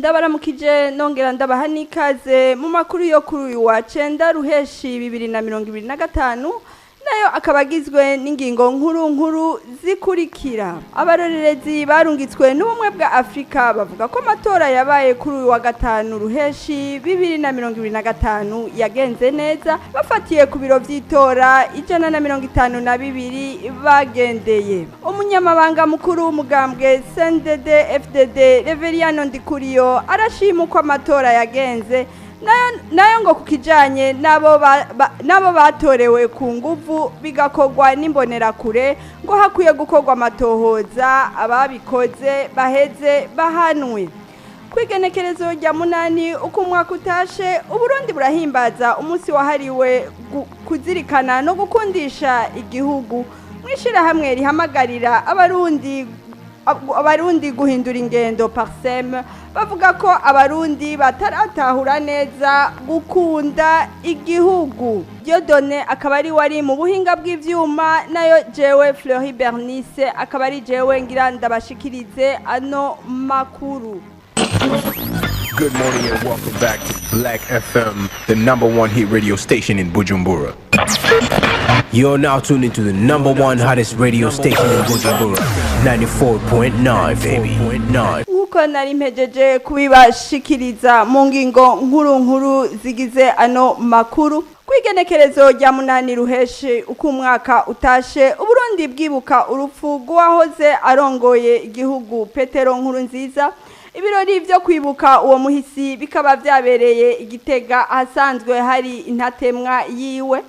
ndabaramukije nongera ndabaha n'ikaze mu makuru yo kuri uyu wa 9 Ruheshi 2025 nayo akabagizwe n'ingingo nkuru zikurikira. Abarorerezi barungitswe n'ubumwe bwa Afrika bavuga ko amatora yabaye kuri uyu wa 5 Ruheshi 2025 yagenze neza bafatiye ku biro vy'itora 152 bagendeye. Umunyamabanga mukuru w'umugambwe CNDD FDD Reveriano Ndikuriyo arashima ko amatora yagenze nayo ngo kukijanye nabo batorewe ku nguvu bigakogwa n'imbonera kure ngo hakwiye gukorwa amatohoza ababikoze baheze bahanwe. Kwigenekerezo rya 8 uko umwaka utashe Uburundi burahimbaza umunsi wahariwe kuzirikana no gukundisha igihugu. Mwishira hamwe rihamagarira abarundi guhindura ingendo parsem bavuga ko abarundi bataratahura neza gukunda igihugu. Dieudonné akaba ari wari mu buhinga bw'ivyuma nayo jewe Fleury Bernice akaba ari jewe ngira ndabashikirize ano makuru. Good morning and welcome back to Black FM, the #1 hit radio station in Bujumbura. You're now tuned into the #1 hottest radio station in Bujumbura, 94.9 baby. Nkuko nari mpejeje kubibashikiriza mu ngingo nkuru zigize ano makuru. Kwigenekerezo rya 8 Ruheshi uko umwaka utashe Uburundi bwibuka urupfu rw'uwahoze arongoye igihugu Petero Nkurunziza. Ibirori byo kwibuka uwo muhisi bikaba byabereye Igitega ahasanzwe hari intatemwa yiwe.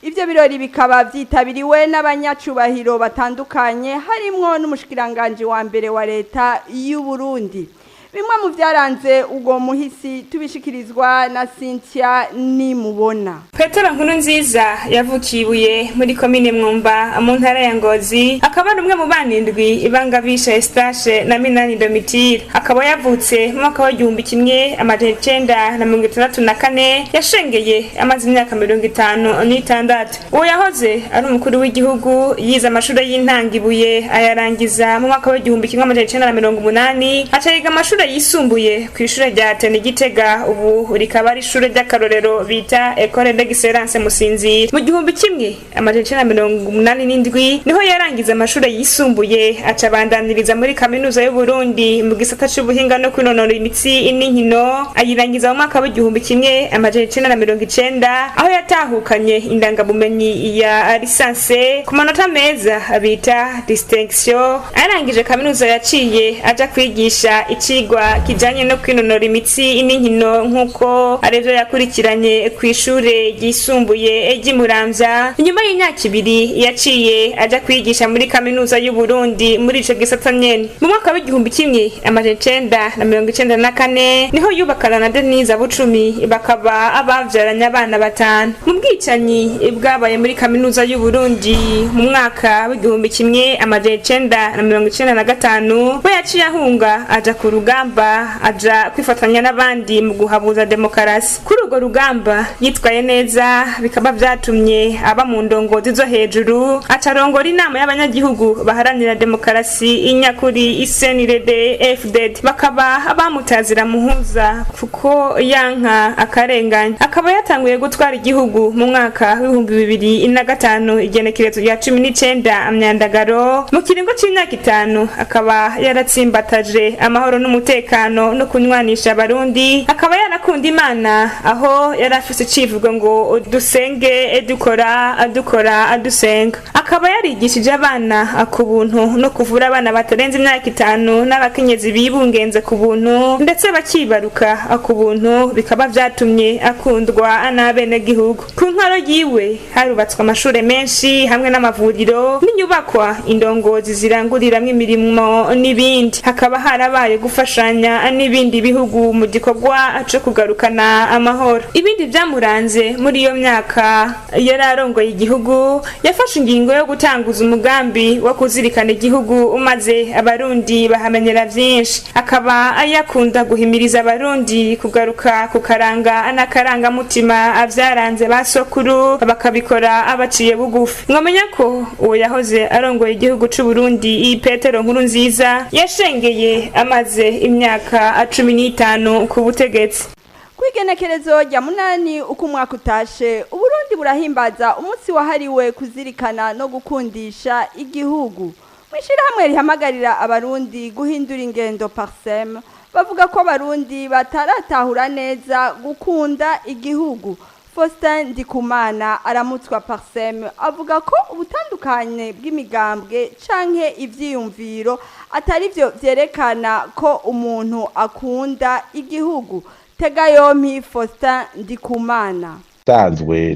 Ivyo birori bikaba vyitabiriwe n'abanyacubahiro batandukanye harimwo n'umushikiranganje Wambere wa leta y'u Burundi. Bimwe mu vyaranze ugo muhisi tubishikirizwa na Cynthia Nimubona. Petero Nkurunziza yavukiye muri komine Mwumba mu ntara ya Ngozi, akaba ari umwe mu banindwi ibangabisha Eustache na Minani Domitire. Akaba yavutse mu mwaka wa 1964 yashengeye amaze imyaka 56. Uwo yahoze ari umukuru w'igihugu yize amashuri y'intangibuye ayarangiza mu mwaka wa 1980 acayiga amashuri yisumbuye ku ishure rya Tene Gitega, ubu rikaba ari ishure ry'akarorero bita École d'Excellence Musinzira. Mu 1987 niho yarangiza amashuri yisumbuye acabandaniriza muri kaminuza y'u Burundi mu gisata cy'ubuhinga no kwinonora imitsi n'inkino, ayirangiza mu mwaka wa 1990 aho yatahukanye indangabumenyi ya licence ku manota meza bita distinction. Arangije kaminuza yaciye aja kwigisha ikigwa kijanye no kwinonora imitsi n'inkino nkuko arevyo yakurikiranye ku ishure ryisumbuye ry'Imuramvya. Inyuma y'imyaka 2 yaciye aja kwigisha muri kaminuza y'u Burundi muri ico gisata nyene. Mu mwaka wa 1994 niho yubakana na Denise Bucumi bakaba abavyaranye abana 5. Mu bwicanyi bwabaye muri kaminuza y'u Burundi mu mwaka wa 1995 we yaciye ahunga aja ku rugamba aja kwifatanya n'abandi mu guhabuza demokarasi. Kuri urwo rugamba yitwaye neza bikaba vyatumye aba mu ndongozi zo hejuru acarongora inama y'abanyagihugu baharanira demokarasi inyakuri CNDD FDD, bakaba abamutazira muhuza kuko yanka akarenganya. Akaba yatanguye gutwara igihugu mu mwaka wa 2005 igenekerezo rya 19 Myandagaro. Mu kiringo c'imyaka 5 akaba yaratsimbataje amahoro n'umutekano no kunywanisha abarundi. Akaba yarakunda Imana aho yarafise civugo ngo dusenge dukora dusenga. Akaba yarigishije abana ku buntu no kuvura abana batarenze imyaka 5 n'abakenyezi bibungenze ku buntu ndetse bakibaruka ku buntu, bikaba vyatumye akundwa n'abene gihugu. Ku ntwaro yiwe harubatswe amashure menshi hamwe n'amavuriro n'inyubakwa indongozi ziranguriramwe imirimo n'ibindi. Hakaba harabaye gufashanya n'ibindi bihugu mu gikorwa cyo kugarukana amahoro. Ibindi byamuranze muri iyo myaka yararongoye igihugu, yafashe ingingo yo gutanguza umugambi wo kuzirikana igihugu umaze abarundi bahamenyera vyinshi. Akaba ayakunda guhimiriza abarundi kugaruka ku karanga n'akaranga mutima avyaranze basoko sokuru bakabikora abaciye bugufi. Mwamenya ko uwo yahoze arongoye igihugu c'u Burundi Petero Nkurunziza yashengeye amaze imyaka 15 ku butegetsi. Kwigenekerezo rya munani uko umwaka utashe Uburundi burahimbaza umunsi wahariwe kuzirikana no gukundisha igihugu. Mwishirahamwe rihamagarira abarundi guhindura ingendo parsem bavuga ko abarundi bataratahura neza gukunda igihugu. Faustin Ndikumana aramutswa parsem avuga ko ubutandukanye bw'imigambwe canke ivyiyumviro atari byo vyerekana ko umuntu akunda igihugu. Tega yompi Faustin Ndikumana. Tanzwe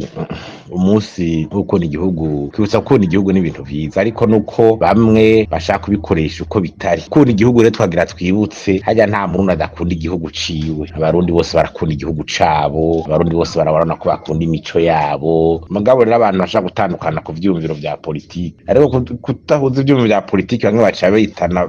umunsi gukunda igihugu kwibutsa gukunda igihugu n'ibintu vyiza ariko nuko bamwe bashaka kubikoresha uko bitari. Gukunda igihugu rero twagira twibutse hajya nta muntu adakunda igihugu ciwe. Abarundi bose barakunda igihugu cabo, abarundi bose barabona ko bakunda imico yabo. Mugabo rero abantu bashaka gutandukana ku vyumviro vya politiki, ariko kutahuza ivyumviro vya politiki bamwe baca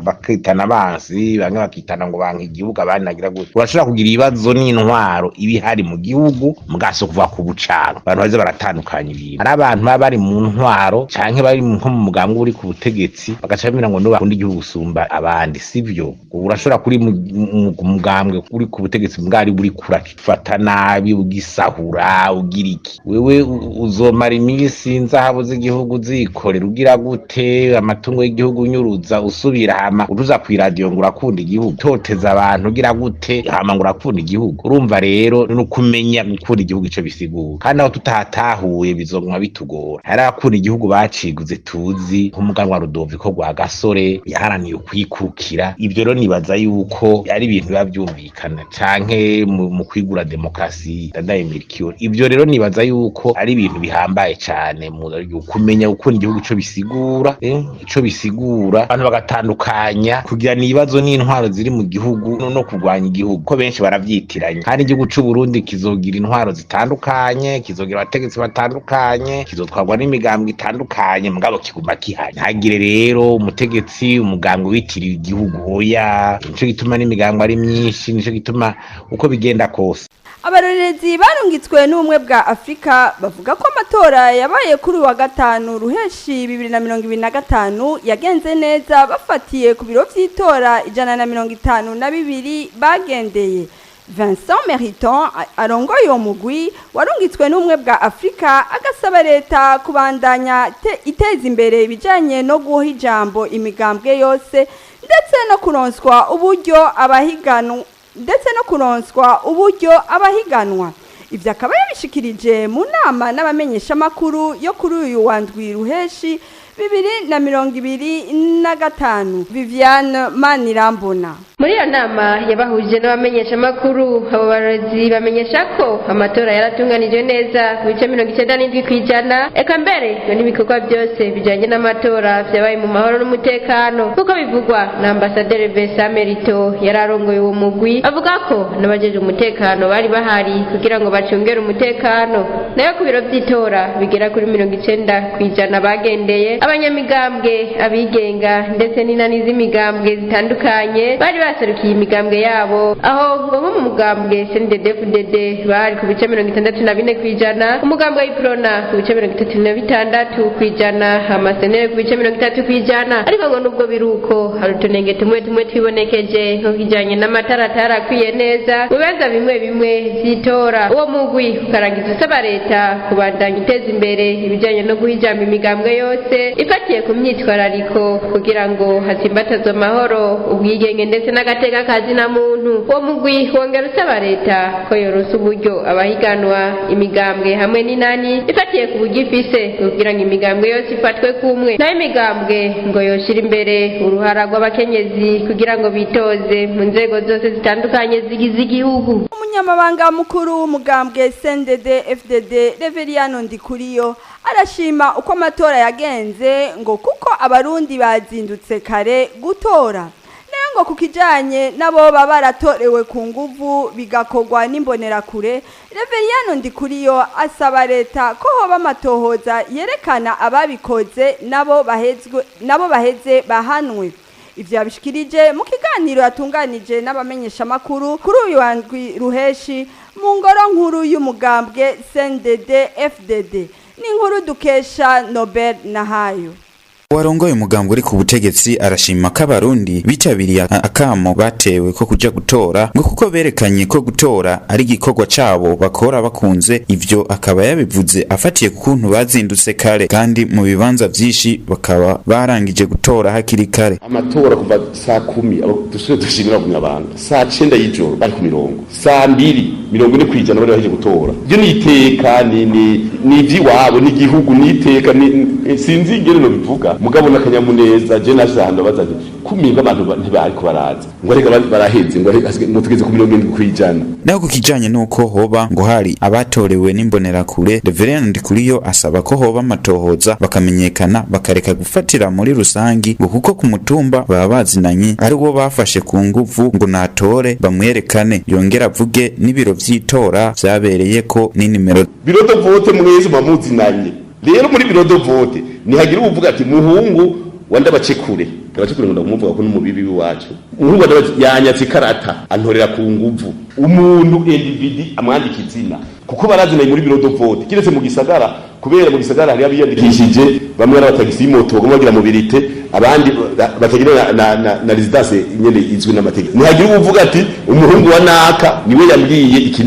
bakitana abansi, bamwe bakitana ngo banka igihugu abandi nagira gute. Urashobora kugira ibibazo n'intwaro ibihari mu gihugu mugaso kuva ku bucaro. Abantu baze baratandukanya ibintu. Ari abantu baba bari mu ntwaro canke bari nko mu mugambwe uri ku butegetsi bagaca bamira ngo no bakunda igihugu gusumba abandi, sivyo. Urashobora kuri mu mugambwe uri ku butegetsi bwari buri kurafata nabi ugisahura ugira iki. Wewe uzomara iminsi nzahabu z'igihugu zikorera ugira gute, amatungo y'igihugu nyuruza usubira hama uruza ku radio ngo urakunda igihugu, toteza abantu ugira gute hama ngo urakunda igihugu. Urumva rero no kumenya gukunda igihugu ico bisigura, kandi aho tutatahuye bizomwa bitugora. Hari abakunda igihugu baciguze tuzi nk'umuganwa Rudoviko rwa Gasore yaharaniye kwikukira. Ivyo rero nibaza yuko ari ibintu biba byumvikana canke mu kwigura demokrasi ndayemirikiyo. Ivyo rero nibaza yuko ari ibintu bihambaye cane mu kumenya gukunda igihugu ico bisigura, ico bisigura abantu bagatandukanya kugira nibazo n'intwaro ziri mu gihugu no kurwanya igihugu ko benshi baravyitiranya. Kandi igihugu c'u Burundi kizogira intwaro zitandukanye, kizogira abategetsi batandukanye, kizotwarwa n'imigambwe itandukanye, mugabo kiguma kihanye. Hagire rero umutegetsi umugambwe witiriwe igihugu oya, nico gituma n'imigambwe ari myinshi, nico gituma uko bigenda kose. Abarorerezi barungitswe n'ubumwe bwa Afrika bavuga ko amatora yabaye kuri wa gatanu Ruheshi 2025 yagenze neza bafatiye ku biro vy'itora 152 bagendeye. Vincent Meriton arongoye uwo mugwi warungitswe n'ubumwe bwa Afrika agasaba leta kubandanya iteza imbere ibijanye no guha ijambo imigambwe yose ndetse no kuronswa uburyo abahiganwa. Ivyo akaba yabishikirije mu nama n'abamenyesha makuru yo kuri uyu wa ndwi Ruheshi 2025. Viviane Manirambona. Muri iyo nama yabahuje n'abamenyesha makuru, abo barezi bamenyesha ko amatora yaratunganijwe neza ku bice 97%, eka mbere ngo n'ibikorwa byose bijanye n'amatora vyabaye mu mahoro n'umutekano kuko bivugwa na ambasaderi Vincent Merito yararongoye uwo mugwi. Avuga ko n'abajeje umutekano bari bahari kugira ngo bacungere umutekano, nayo ku biro vy'itora bigera kuri 90% bagendeye abanyamigambwe, abigenga ndetse n'inani z'imigambwe zitandukanye bari baserukiye imigambwe yabo, aho ngo mu mugambwe CNDD-FDD bari ku bice 64%, umugambwe w'Iprona ku bice 36%, amasenere ku bice 30%. Ariko ngo nubwo biruko hari utunenge tumwe twibonekeje nko kijanye n'amataratara akwiye neza mu bibanza bimwe vy'itora. Uwo mugwi ukaragiza usaba leta kubandanya iteza imbere ibijanye no guhijama imigambwe yose ifatiye ku myitwarariko kugira ngo hatsimbatazwe amahoro, ubwigenge ndetse n'agateka kazi na muntu. Uwo mugwi wongera usaba leta ko yorosa uburyo abahiganwa imigambwe hamwe n'inani ifatiye ku buryo ifise kugira ngo imigambwe yose ifatwe kumwe, nayo imigambwe ngo yoshira imbere uruhara rw'abakenyezi kugira ngo bitoze mu nzego zose zitandukanye zigize igihugu. Umunyamabanga mukuru w'umugambwe CNDD-FDD Reveriyano Ndikuriyo arashima uko amatora yagenze ngo kuko abarundi bazindutse kare gutora. Ngo kukijanye nabo baba baratorewe ku nguvu bigakogwa n'imbonerakure. Reveriyano Ndikuriyo asaba leta ko hoba amatohoza yerekana ababikoze nabo baheze bahanwe. Ivyo yabishikirije mu kiganiro yatunganije n'abamenyesha makuru kuri uyu wa ndwi Ruheshi mu mu ngoro nkuru y'umugambwe CNDD FDD. Ni inkuru dukesha Nobel Nahayo. Warongoye umugambwe uri ku butegetsi arashima ko abarundi bitabiriye akamo batewe ko kuja gutora ngo kuko berekanye ko gutora ari igikorwa cabo bakora bakunze. Ivyo akaba yabivuze afatiye ku kuntu bazindutse kare kandi mu bibanza vyinshi bakaba barangije gutora hakiri kare. Amatora kuva saa 10 dusubire dushimira kunyabanga saa 9 y'ijoro bari ku mirongo saa 2:40 kwijana bari baje gutora. Byo niteka ni ivy'iwabo n'igihugu niteka sinzi ingene no bivuga mugabo nakanyamuneza je nashahanda bazaje kuminga abantu ntibari kubaraza ngo reka baraheze ngo tugeze ku 70 kwijana. Naho kukijanye nuko hoba ngo hari abatorewe n'imbonera kure, Reverend Kuri asaba ko hoba amatohoza bakamenyekana bakareka gufatira muri rusangi ngo kuko ku mutumba baba bazinanye ari wo bafashe ku nguvu ngo natore bamwerekane. Yongera avuge n'ibiro vy'itora vyabereye ko ni nimero biro de vote mwezi mamuzinanye. Rero muri biro de vote nihagira uvuga ati muhungu wanda bacekure ngo ndamuvuga ko n'umubibi wacu muhungu yanyatse karata antorera ku nguvu umuntu individu amwandika izina kuko barazinaye muri biro de vote kiretse mu gisagara kubera mu gisagara hari abiyandikishije bamwe n'abatagisi moto bagira mobilité abandi batagira na residence nyene izwi n'amategeko. Nihagira uvuga ati umuhungu wa naka niwe yambwiye iki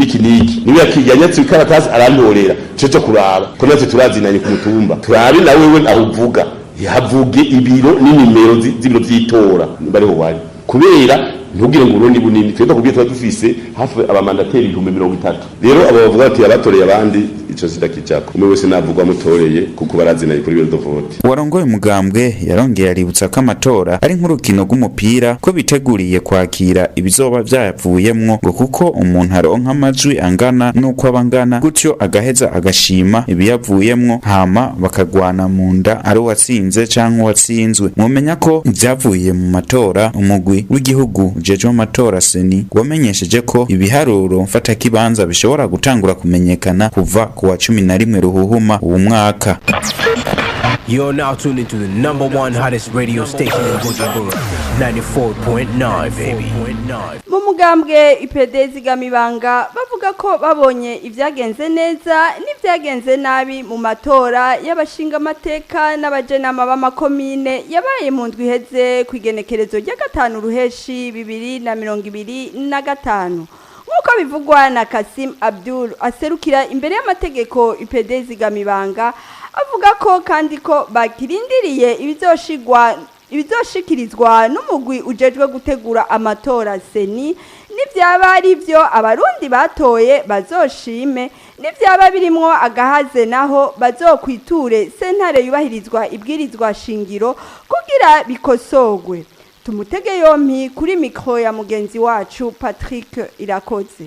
niwe yakiyanyatse karatasi arantorera cyo kuraba ko natwe turazinanye ku mutumba turabe na wewe ahuvuga yavuge ibiro n'inimero z'ibiro vy'itora bariho wari kubera ntugire ngo urundi bunini twebwe kubwiye tuba dufise hafi abamandateri 30. Rero abo bavuga ati abatoreye abandi ico sidakijako umwe wese navugwa mutoreye kuko barazinaye kuri biro de vote. Warongoye umugambwe yarongeye aributsa ko amatora ari nk'urukino rw'umupira ko biteguriye kwakira ibizoba vyavuyemwo ngo kuko umuntu aronka amajwi angana nuko abangana gutyo agaheza agashima ibiyavuyemwo hama bakagwana mu nda ari watsinze canke watsinzwe. Mumenya ko ivyavuye mu matora umugwi w'igihugu ujejwe amatora seni wamenyesheje ko ibiharuro mfata kibanza bishobora gutangura kumenyekana kuva ku wa 11 ruhuhuma uwo mwaka. You're now tuned into the #1 hottest radio station in Bujumbura, 94.9 baby. Mu mugambwe IPD zigamibanga bavuga ko babonye ivyagenze neza n'ivyagenze nabi mu matora y'abashinga amateka n'abajenama b'amakomine yabaye mu ndwi iheze kwigenekerezo rya 5 Ruheshi 2025. Nkuko bivugwa na Kasim Abdul aserukira imbere y'amategeko IPD zigamibanga avuga ko kandi ko bakirindiriye ibizoshikirizwa n'umugwi ujejwe gutegura amatora seni n'ivyaba ari byo abarundi batoye bazoshime n'ivyaba birimwo agahaze naho bazokwiture sentare yubahirizwa ibwirizwa shingiro kugira bikosogwe. Tumutege yompi kuri mikro ya mugenzi wacu Patrick Irakoze.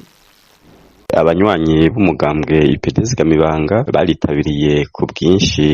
Abanywanyi b'umugambwe IPD zigamibanga baritabiriye ku bwinshi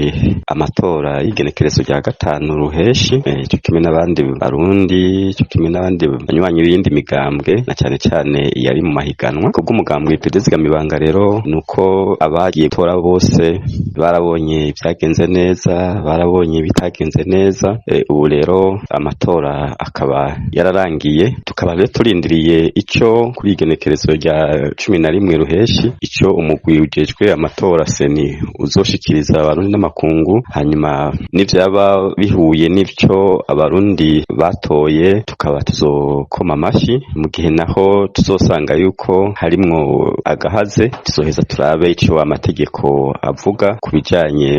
amatora y'igenekerezo rya 5 Ruheshi cyo kimwe n'abandi barundi cyo kimwe n'abandi banywanyi b'indi migambwe na cyane yari mu mahiganwa kubwo umugambwe IPD zigamibanga. Rero nuko abagiye tora bose barabonye ibyagenze neza barabonye bitagenze neza. Ubu rero amatora akaba yararangiye tukaba rero turindiriye icyo kuri igenekerezo rya 11 Ruheshi icyo umugwi ujejwe amatora seni uzoshikiriza abarundi n'amakungu hanyuma n'ivyaba bihuye n'ivyo abarundi batoye tukaba tuzokoma amashi mu gihe naho tuzosanga yuko harimwo agahaze tuzoheza turabe icyo amategeko avuga kubijanye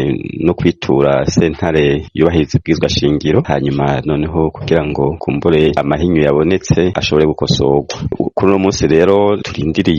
no kwitura sentare yubahiriza ibwirizwa shingiro hanyuma noneho kugira ngo kumbure amahinyu yabonetse ashobore gukosorwa. Kuri uno munsi rero turindiriye